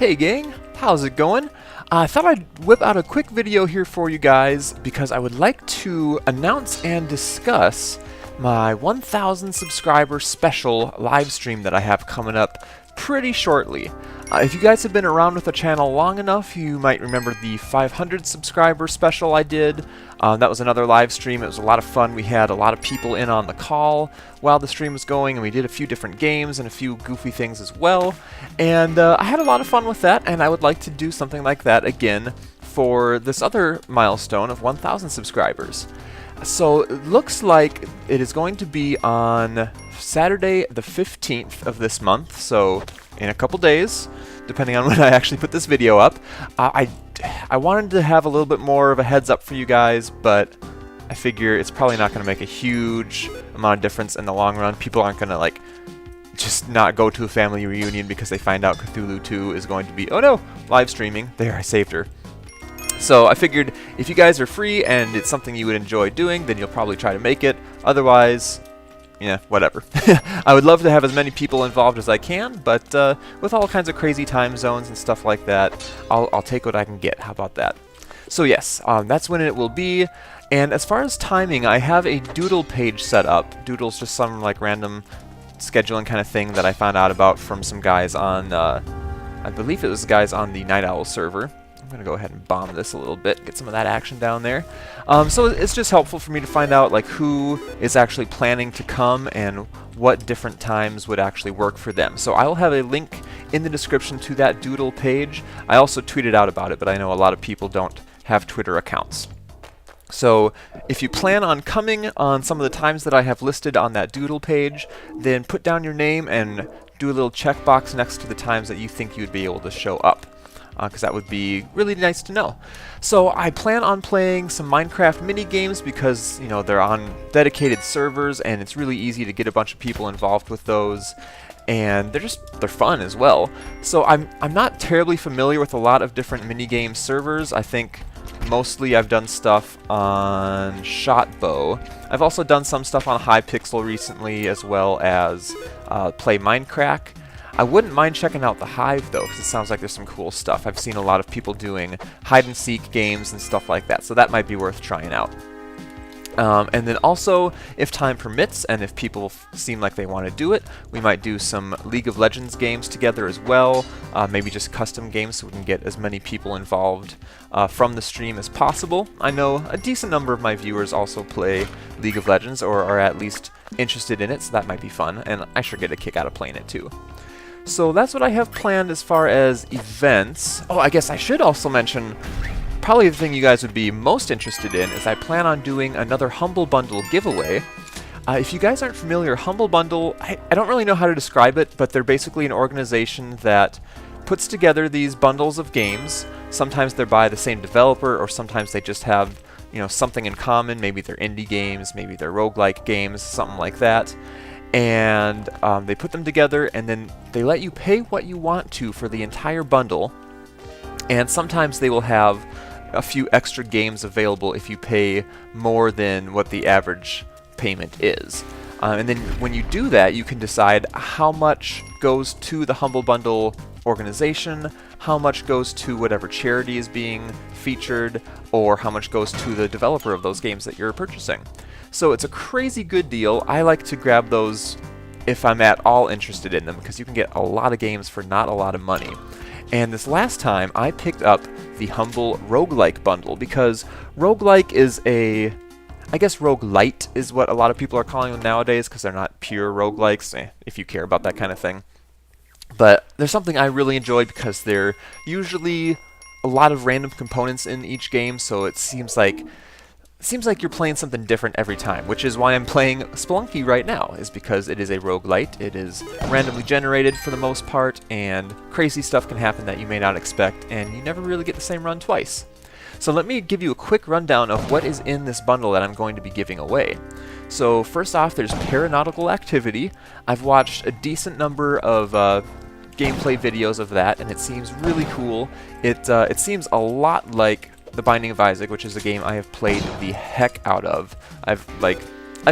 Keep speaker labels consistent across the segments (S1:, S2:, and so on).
S1: Hey gang, how's it going? I thought I'd whip out a quick video here for you guys because I would like to announce and discuss my 1,000 subscriber special live stream that I have coming up pretty shortly. If you guys have been around with the channel long enough, you might remember the 500 subscriber special I did. That was another live stream. It was a lot of fun. We had a lot of people in on the call while the stream was going, and we did a few different games and a few goofy things as well. And I had a lot of fun with that, and I would like to do something like that again for this other milestone of 1,000 subscribers. So it looks like it is going to be on Saturday the 15th of this month, so in a couple days, depending on when I actually put this video up. I wanted to have a little bit more of a heads up for you guys, but I figure it's probably not going to make a huge amount of difference in the long run. People aren't going to like just not go to a family reunion because they find out Cthulhu 2 is going to be, oh no, live streaming. There, I saved her. So I figured if you guys are free and it's something you would enjoy doing, then you'll probably try to make it. Otherwise, yeah, whatever. I would love to have as many people involved as I can, but with all kinds of crazy time zones and stuff like that, I'll take what I can get. How about that? So yes, that's when it will be. And as far as timing, I have a doodle page set up. Doodle's just some like random scheduling kind of thing that I found out about from some guys on, I believe it was guys on the Night Owl server. I'm going to go ahead and bomb this a little bit, get some of that action down there. So it's just helpful for me to find out like who is actually planning to come and what different times would actually work for them. So I will have a link in the description to that doodle page. I also tweeted out about it, but I know a lot of people don't have Twitter accounts. So if you plan on coming on some of the times that I have listed on that doodle page, then put down your name and do a little checkbox next to the times that you think you'd be able to show up. Because that would be really nice to know. So I plan on playing some Minecraft mini games because, you know, they're on dedicated servers and it's really easy to get a bunch of people involved with those, and they're fun as well. So I'm not terribly familiar with a lot of different mini game servers. I think mostly I've done stuff on Shotbow. I've also done some stuff on Hypixel recently, as well as Play Minecraft. I wouldn't mind checking out the Hive though, because it sounds like there's some cool stuff. I've seen a lot of people doing hide-and-seek games and stuff like that, so that might be worth trying out. And then also, if time permits, and if people seem like they want to do it, we might do some League of Legends games together as well, maybe just custom games so we can get as many people involved from the stream as possible. I know a decent number of my viewers also play League of Legends, or are at least interested in it, so that might be fun, and I sure get a kick out of playing it too. So that's what I have planned as far as events. Oh, I guess I should also mention, probably the thing you guys would be most interested in is I plan on doing another Humble Bundle giveaway. If you guys aren't familiar, Humble Bundle, I don't really know how to describe it, but they're basically an organization that puts together these bundles of games. Sometimes they're by the same developer, or sometimes they just have, you know, something in common. Maybe they're indie games, maybe they're roguelike games, something like that. And they put them together, and then they let you pay what you want to for the entire bundle. And sometimes they will have a few extra games available if you pay more than what the average payment is. And then when you do that, you can decide how much goes to the Humble Bundle organization, how much goes to whatever charity is being featured, or how much goes to the developer of those games that you're purchasing. So it's a crazy good deal. I like to grab those if I'm at all interested in them, because you can get a lot of games for not a lot of money. And this last time I picked up the Humble Roguelike bundle, because roguelike is I guess roguelite is what a lot of people are calling them nowadays, because they're not pure roguelikes, if you care about that kind of thing. But there's something I really enjoyed because they're usually a lot of random components in each game, so it seems like you're playing something different every time, which is why I'm playing Spelunky right now, is because it is a roguelite. It is randomly generated for the most part, and crazy stuff can happen that you may not expect, and you never really get the same run twice. So let me give you a quick rundown of what is in this bundle that I'm going to be giving away. So first off, there's Paranautical Activity. I've watched a decent number of gameplay videos of that, and it seems really cool. It seems a lot like The Binding of Isaac, which is a game I have played the heck out of. I've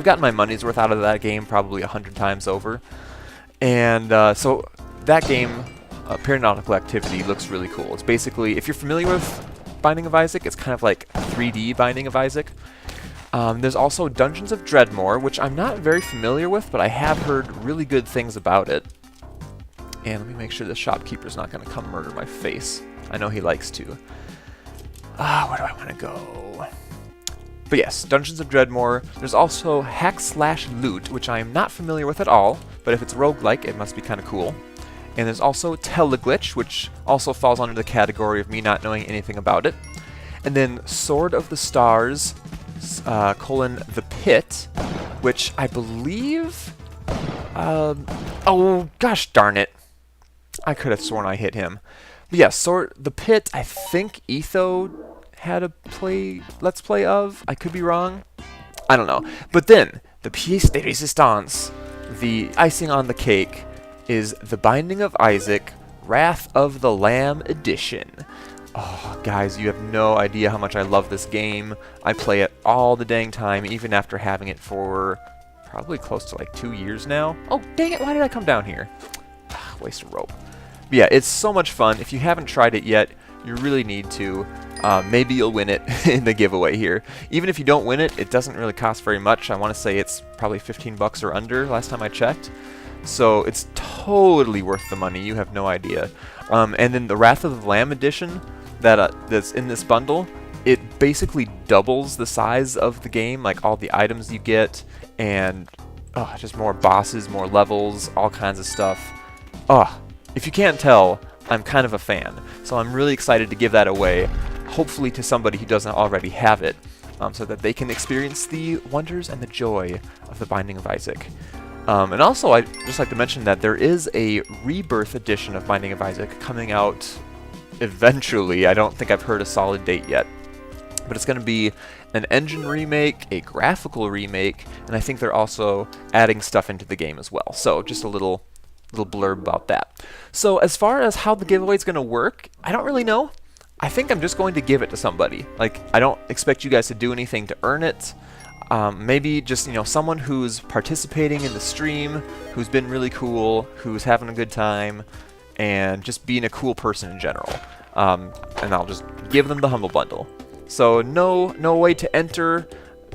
S1: gotten my money's worth out of that game probably 100 times over. And so that game Paranautical Activity looks really cool. It's basically, if you're familiar with Binding of Isaac, it's kind of like 3D Binding of Isaac. There's also Dungeons of Dreadmore, which I'm not very familiar with, but I have heard really good things about it. And let me make sure the shopkeeper's not going to come murder my face. I know he likes to. Where do I want to go? But yes, Dungeons of Dreadmore. There's also Hack/Loot, which I am not familiar with at all, but if it's roguelike, it must be kind of cool. And there's also Teleglitch, which also falls under the category of me not knowing anything about it. And then Sword of the Stars, The Pit, which I believe... oh, gosh darn it. I could have sworn I hit him. But yeah, The Pit, I think Etho had a let's play of. I could be wrong. I don't know. But then, the pièce de résistance, the icing on the cake, is The Binding of Isaac, Wrath of the Lamb Edition. Oh, guys, you have no idea how much I love this game. I play it all the dang time, even after having it for probably close to like 2 years now. Oh, dang it, why did I come down here? Waste of rope. But yeah, it's so much fun. If you haven't tried it yet, you really need to. Maybe you'll win it in the giveaway here. Even if you don't win it, it doesn't really cost very much. I want to say it's probably 15 bucks or under last time I checked. So it's totally worth the money. You have no idea. And then the Wrath of the Lamb edition that's in this bundle, it basically doubles the size of the game, like all the items you get, and just more bosses, more levels, all kinds of stuff. If you can't tell, I'm kind of a fan. So I'm really excited to give that away, hopefully to somebody who doesn't already have it, so that they can experience the wonders and the joy of The Binding of Isaac. And also, I'd just like to mention that there is a Rebirth edition of Binding of Isaac coming out eventually. I don't think I've heard a solid date yet. But it's going to be an engine remake, a graphical remake, and I think they're also adding stuff into the game as well. So just a little blurb about that. So as far as how the giveaway is going to work, I don't really know. I think I'm just going to give it to somebody. Like, I don't expect you guys to do anything to earn it. Maybe just, someone who's participating in the stream, who's been really cool, who's having a good time, and just being a cool person in general. And I'll just give them the Humble Bundle. So no way to enter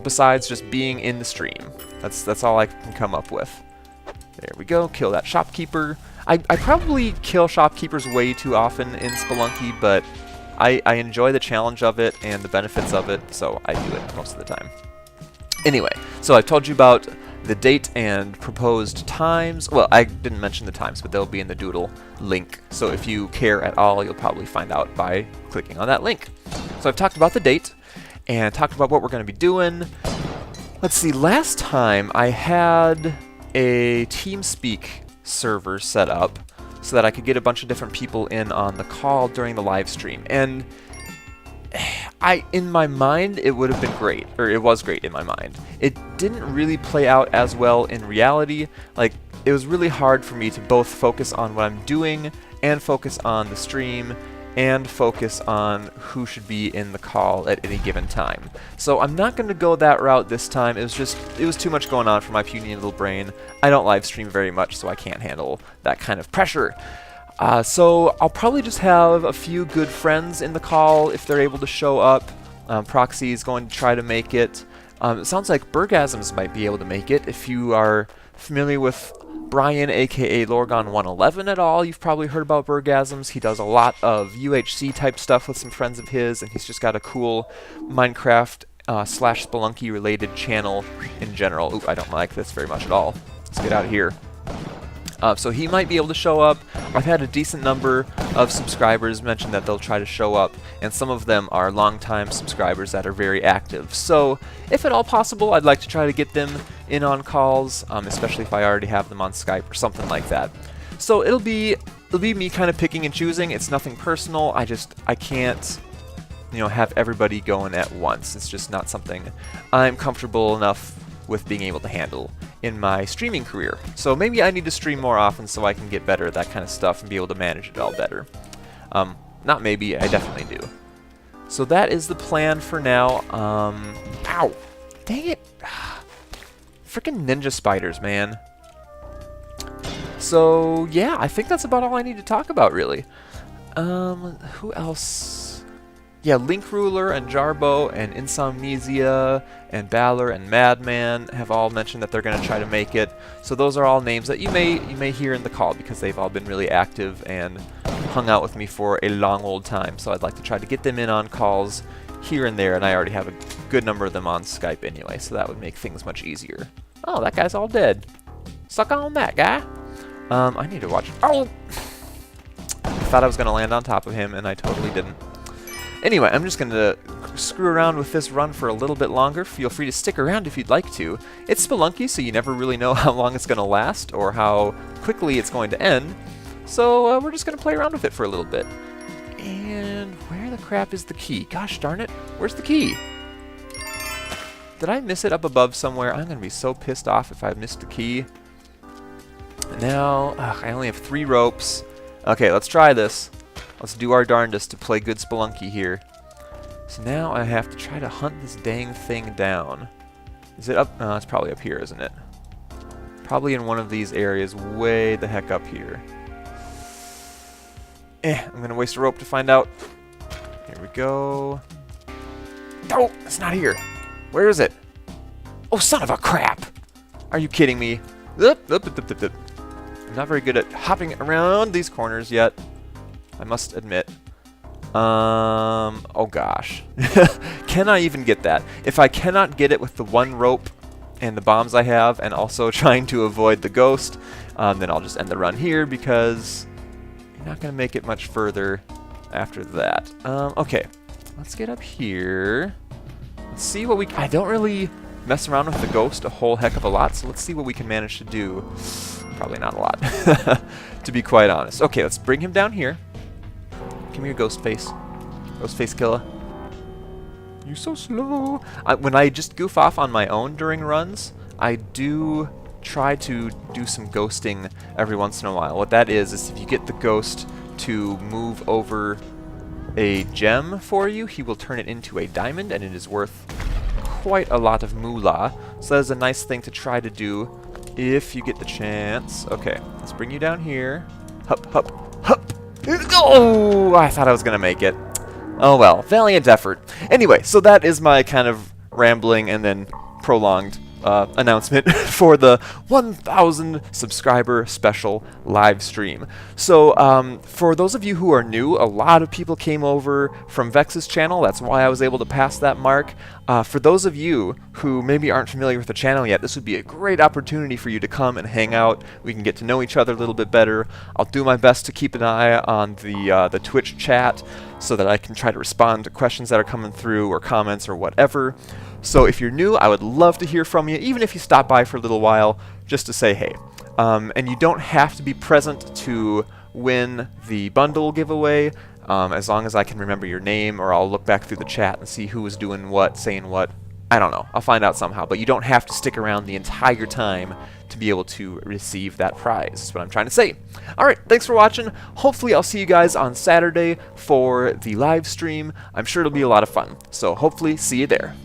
S1: besides just being in the stream. That's all I can come up with. There we go, kill that shopkeeper. I probably kill shopkeepers way too often in Spelunky, but I enjoy the challenge of it and the benefits of it, so I do it most of the time. Anyway, so I've told you about the date and proposed times. Well, I didn't mention the times, but they'll be in the doodle link. So if you care at all, you'll probably find out by clicking on that link. So I've talked about the date and talked about what we're going to be doing. Let's see, last time I had a TeamSpeak server set up so that I could get a bunch of different people in on the call during the live stream. And in my mind, it would have been great, or it was great in my mind. It didn't really play out as well in reality. Like, it was really hard for me to both focus on what I'm doing and focus on the stream and focus on who should be in the call at any given time. So I'm not going to go that route this time. It was too much going on for my puny little brain. I don't live stream very much, so I can't handle that kind of pressure. So I'll probably just have a few good friends in the call if they're able to show up. Proxy is going to try to make it. It sounds like Burgasms might be able to make it. If you are familiar with Brian, aka Lorgon111 at all, you've probably heard about Burgasms. He does a lot of UHC type stuff with some friends of his, and he's just got a cool Minecraft slash Spelunky related channel in general. Ooh, I don't like this very much at all. Let's get out of here. So he might be able to show up. I've had a decent number of subscribers mention that they'll try to show up, and some of them are longtime subscribers that are very active. So if at all possible, I'd like to try to get them in on calls, especially if I already have them on Skype or something like that. So it'll be me kind of picking and choosing. It's nothing personal. I can't, have everybody going at once. It's just not something I'm comfortable enough with being able to handle in my streaming career. So maybe I need to stream more often so I can get better at that kind of stuff and be able to manage it all better. Not maybe, I definitely do. So that is the plan for now. Ow! Dang it! Freaking ninja spiders, man. So yeah, I think that's about all I need to talk about, really. Who else? Yeah, Link Ruler and Jarbo and Insomnesia and Balor and Madman have all mentioned that they're going to try to make it. So those are all names that you may hear in the call, because they've all been really active and hung out with me for a long old time. So I'd like to try to get them in on calls here and there, and I already have a good number of them on Skype anyway, so that would make things much easier. Oh, that guy's all dead. Suck on that guy. I need to watch. Oh! I thought I was going to land on top of him, and I totally didn't. Anyway, I'm just going to screw around with this run for a little bit longer. Feel free to stick around if you'd like to. It's Spelunky, so you never really know how long it's going to last or how quickly it's going to end. So we're just going to play around with it for a little bit. And where the crap is the key? Gosh darn it, where's the key? Did I miss it up above somewhere? I'm going to be so pissed off if I missed the key. Now, I only have 3 ropes. Okay, let's try this. Let's do our darndest to play good Spelunky here. So now I have to try to hunt this dang thing down. Is it up? No, it's probably up here, isn't it? Probably in one of these areas way the heck up here. I'm going to waste a rope to find out. Here we go. Oh, it's not here. Where is it? Oh, son of a crap! Are you kidding me? I'm not very good at hopping around these corners yet, I must admit. Oh gosh. Can I even get that? If I cannot get it with the 1 rope and the bombs I have, and also trying to avoid the ghost, then I'll just end the run here, because you're not going to make it much further after that. Okay, let's get up here. Let's see what we... I don't really mess around with the ghost a whole heck of a lot, so let's see what we can manage to do. Probably not a lot, to be quite honest. Okay, let's bring him down here. Come here, Ghostface. Ghostface killer. You're so slow. When I just goof off on my own during runs, I do try to do some ghosting every once in a while. What that is if you get the ghost to move over a gem for you, he will turn it into a diamond, and it is worth quite a lot of moolah. So that is a nice thing to try to do if you get the chance. Okay, let's bring you down here. Hup, hup, hup. Oh, I thought I was going to make it. Oh well, valiant effort. Anyway, so that is my kind of rambling and then prolonged announcement for the 1,000 subscriber special live stream. So for those of you who are new, a lot of people came over from Vex's channel. That's why I was able to pass that mark. For those of you who maybe aren't familiar with the channel yet, this would be a great opportunity for you to come and hang out. We can get to know each other a little bit better. I'll do my best to keep an eye on the Twitch chat so that I can try to respond to questions that are coming through or comments or whatever. So if you're new, I would love to hear from you, even if you stop by for a little while, just to say hey. And you don't have to be present to win the bundle giveaway, as long as I can remember your name, or I'll look back through the chat and see who was doing what, saying what. I don't know. I'll find out somehow. But you don't have to stick around the entire time to be able to receive that prize. That's what I'm trying to say. Alright, thanks for watching. Hopefully I'll see you guys on Saturday for the live stream. I'm sure it'll be a lot of fun. So hopefully see you there.